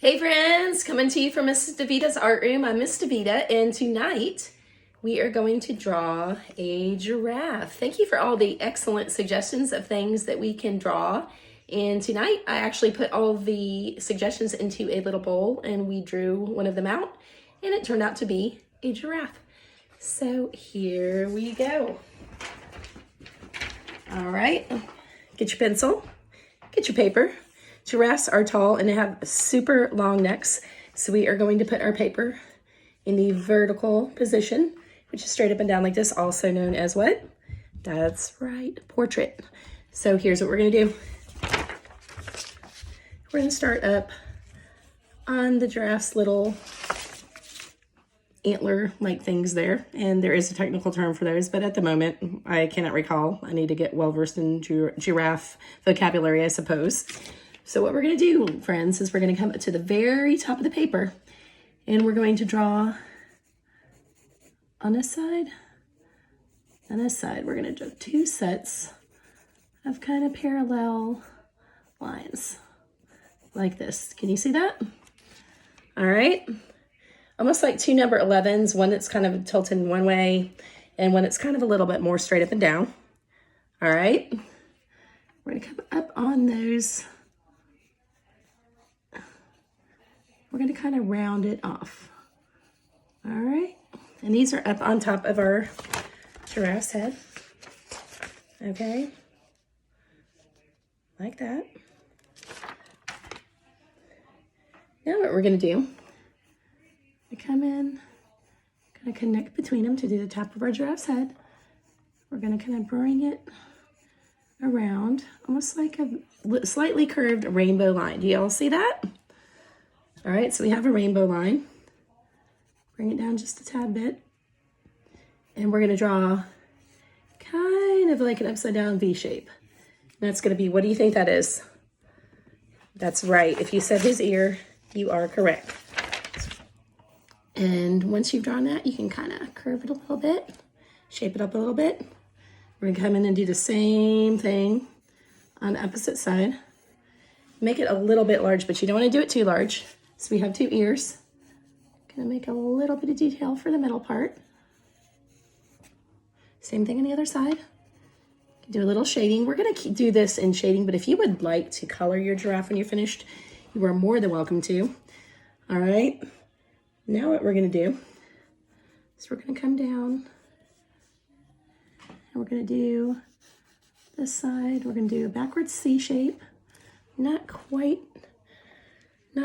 Hey friends, coming to you from Miss Davita's art room. I'm Miss Davita, and tonight we are going to draw a giraffe. Thank you for all the excellent suggestions of things that we can draw. And tonight I actually put all the suggestions into a little bowl and we drew one of them out and it turned out to be a giraffe. So here we go. All right, get your pencil, get your paper. Giraffes are tall and they have super long necks. So we are going to put our paper in the vertical position, which is straight up and down like this, also known as what? That's right, portrait. So here's what we're gonna do. We're gonna start up on the giraffe's little antler-like things there. And there is a technical term for those, but at the moment, I cannot recall. I need to get well-versed in giraffe vocabulary, I suppose. So what we're going to do, friends, is we're going to come up to the very top of the paper and we're going to draw on this side, we're going to draw two sets of kind of parallel lines like this. Can you see that? All right. Almost like two number 11s, one that's kind of tilted in one way and one that's kind of a little bit more straight up and down. All right. We're going to come up on those. We're going to kind of round it off. All right. And these are up on top of our giraffe's head. Okay. Like that. Now what we're going to do, we come in, kind of connect between them to do the top of our giraffe's head. We're going to kind of bring it around, almost like a slightly curved rainbow line. Do you all see that? All right, so we have a rainbow line. Bring it down just a tad bit. And we're gonna draw kind of like an upside down V shape. And that's gonna be, what do you think that is? That's right, if you said his ear, you are correct. And once you've drawn that, you can kind of curve it a little bit, shape it up a little bit. We're gonna come in and do the same thing on the opposite side. Make it a little bit large, but you don't wanna do it too large. So we have two ears. Gonna make a little bit of detail for the middle part. Same thing on the other side. Do a little shading. We're gonna do this in shading, but if you would like to color your giraffe when you're finished, you are more than welcome to. All right, now what we're gonna do is we're gonna come down and we're gonna do this side. We're gonna do a backwards C shape. Not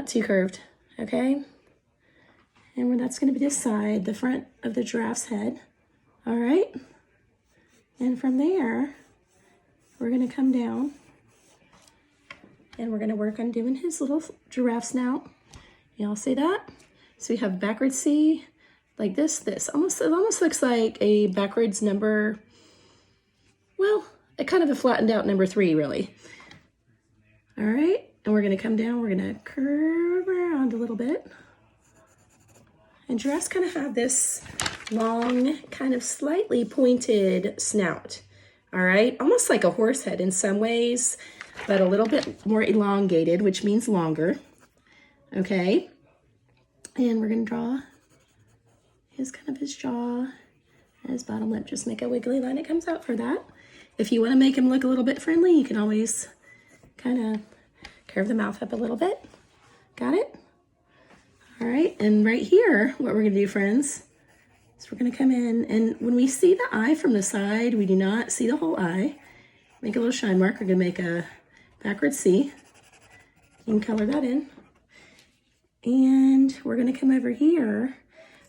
too curved, okay? And that's gonna be this side, the front of the giraffe's head, all right? And from there, we're gonna come down and we're gonna work on doing his little giraffe snout. Y'all see that? So we have backwards C, like this. It almost looks like a backwards number, well, a kind of a flattened out number 3, really. All right. And we're gonna come down, we're gonna curve around a little bit. And giraffes kind of have this long, kind of slightly pointed snout. All right, almost like a horse head in some ways, but a little bit more elongated, which means longer. Okay, and we're gonna draw his jaw and his bottom lip. Just make a wiggly line that comes out for that. If you wanna make him look a little bit friendly, you can always kind of curve the mouth up a little bit. Got it? All right, and right here, what we're gonna do, friends, is we're gonna come in, and when we see the eye from the side, we do not see the whole eye. Make a little shine mark. We're gonna make a backward C. You can color that in. And we're gonna come over here,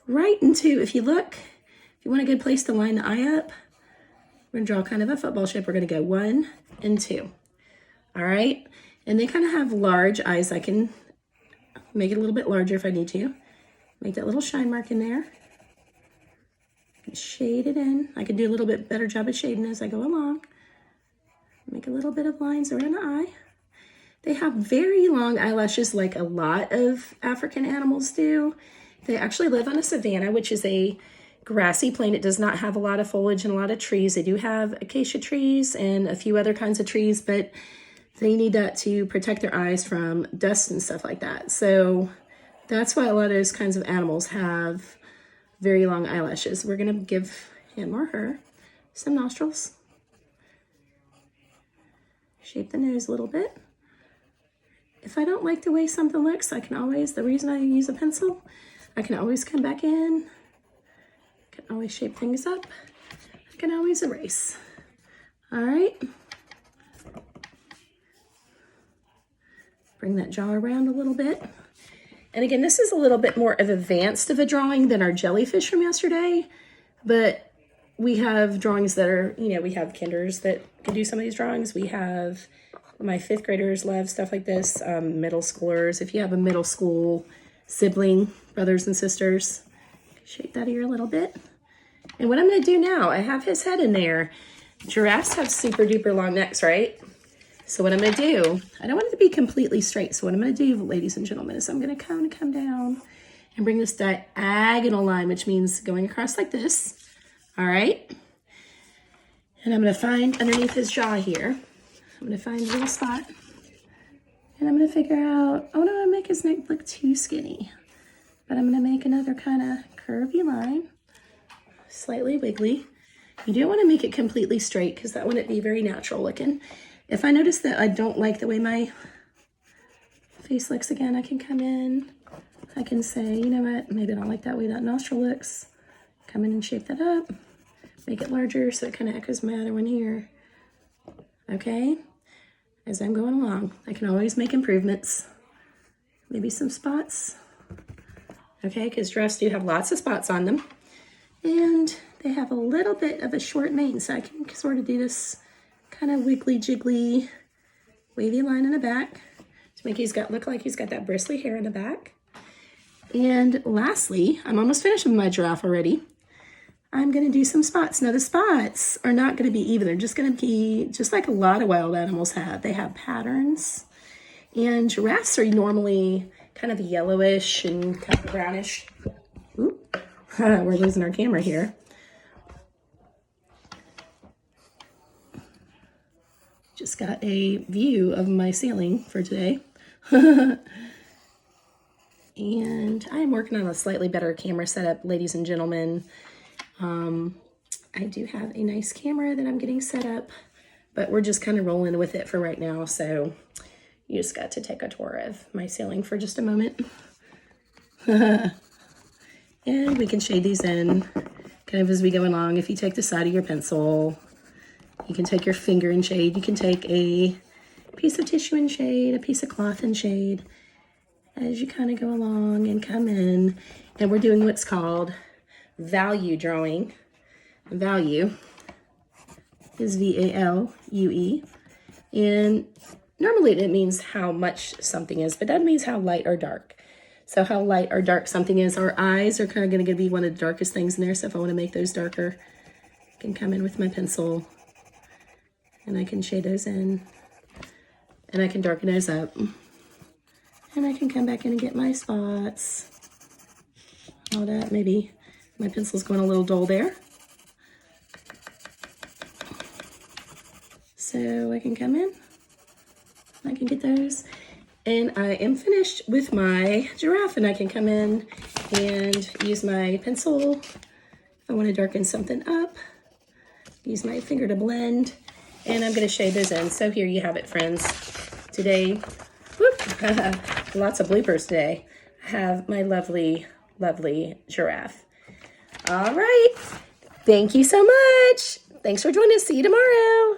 right into, if you look, if you want a good place to line the eye up, we're gonna draw kind of a football shape. We're gonna go 1 and 2. All right? And they kind of have large eyes. I can make it a little bit larger if I need to. Make that little shine mark in there. Shade it in. I can do a little bit better job of shading as I go along. Make a little bit of lines around the eye. They have very long eyelashes like a lot of African animals do. They actually live on a savanna, which is a grassy plain. It does not have a lot of foliage and a lot of trees. They do have acacia trees and a few other kinds of trees, but they need that to protect their eyes from dust and stuff like that. So that's why a lot of those kinds of animals have very long eyelashes. We're gonna give him or her some nostrils. Shape the nose a little bit. If I don't like the way something looks, I can always, the reason I use a pencil, I can always come back in. I can always shape things up. I can always erase. All right. Bring that jaw around a little bit. And again, this is a little bit more of advanced of a drawing than our jellyfish from yesterday, but we have drawings that are, you know, we have kinders that can do some of these drawings. We have, my 5th graders love stuff like this, middle schoolers. If you have a middle school sibling, brothers and sisters, shape that ear a little bit. And what I'm gonna do now, I have his head in there. Giraffes have super duper long necks, right? So what I'm gonna do, I don't want it to be completely straight. So what I'm gonna do, ladies and gentlemen, is I'm gonna come down and bring this diagonal line, which means going across like this, all right? And I'm gonna find underneath his jaw here, I'm gonna find a little spot, and I'm gonna figure out, oh no, I don't wanna make his neck look too skinny, but I'm gonna make another kind of curvy line, slightly wiggly. You don't wanna make it completely straight because that wouldn't be very natural looking. If I notice that I don't like the way my face looks again, I can come in, I can say, you know what, maybe I don't like that way that nostril looks. Come in and shape that up, make it larger so it kind of echoes my other one here. Okay, as I'm going along, I can always make improvements. Maybe some spots. Okay, because giraffes do have lots of spots on them. And they have a little bit of a short mane, so I can sort of do this kind of wiggly jiggly wavy line in the back to make look like he's got that bristly hair in the back. And lastly, I'm almost finished with my giraffe already. I'm gonna do some spots. Now the spots are not gonna be even. They're just gonna be just like a lot of wild animals have. They have patterns, and giraffes are normally kind of yellowish and kind of brownish. Oop, we're losing our camera here. Just got a view of my ceiling for today. And I am working on a slightly better camera setup, ladies and gentlemen. I do have a nice camera that I'm getting set up, but we're just kind of rolling with it for right now. So you just got to take a tour of my ceiling for just a moment. And we can shade these in kind of as we go along. If you take the side of your pencil, you can take your finger and shade. You can take a piece of tissue and shade, a piece of cloth and shade as you kind of go along and come in. And we're doing what's called value drawing. Value is V-A-L-U-E. And normally it means how much something is, but that means how light or dark. So how light or dark something is. Our eyes are kind of going to be one of the darkest things in there. So if I want to make those darker, I can come in with my pencil and I can shade those in, and I can darken those up, and I can come back in and get my spots. All that, maybe my pencil's going a little dull there. So I can come in, I can get those, and I am finished with my giraffe, and I can come in and use my pencil if I want to darken something up, use my finger to blend. And I'm going to shade those in. So here you have it, friends. Today, whoop, lots of bloopers today. I have my lovely, lovely giraffe. All right. Thank you so much. Thanks for joining us. See you tomorrow.